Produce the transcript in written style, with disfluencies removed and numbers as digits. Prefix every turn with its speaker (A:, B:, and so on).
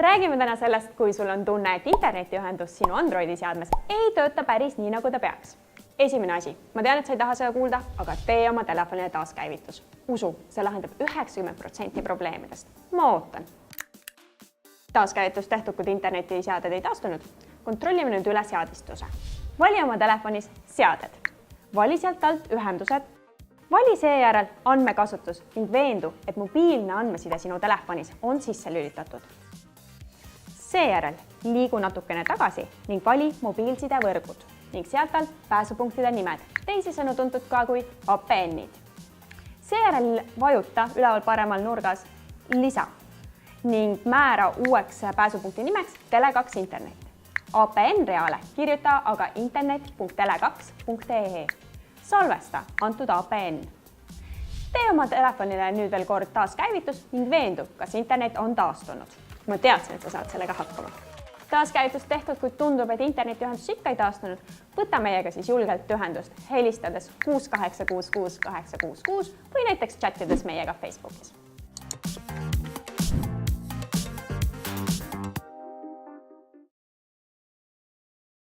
A: Räägime täna sellest, kui sul on tunne, et internetiühendus sinu Androidi seadmes ei tööta päris nii, nagu ta peaks. Esimene asi, ma tean, et sa ei taha seda kuulda, aga tee oma telefonile taaskäivitus. Usu, see lahendab 90% probleemidest. Ma ootan. Taaskäivitus tehtud, kui internetiseaded ei taastunud. Kontrollime nüüd üle seadistuse. Vali oma telefonis seaded. Vali sealt alt ühendused. Vali seejärel andmekasutus ning veendu, et mobiilne andmeside sinu telefonis on sisse lülitatud. Seejärel liigu natukene tagasi ning vali mobiilsidevõrgud ning sealt alt pääsupunktide nimed, teisisõnu tuntud ka kui APN-id. Seejärel vajuta üleval paremal nurgas lisa ning määra uueks pääsupunkti nimeks Tele2 internet. APN reale kirjuta aga internet.tele2.ee. Salvesta antud APN. Tee oma telefonile nüüd veel kord taaskäivitus ning veendu, kas internet on taastunud. Ma teadsin, et sa saad sellega hakkama. Taaskäivitus tehtud, kui tundub, et internetiühendus ikka ei taastunud, võta meiega siis julgelt ühendust helistades 6866866 või näiteks chattides meiega Facebookis.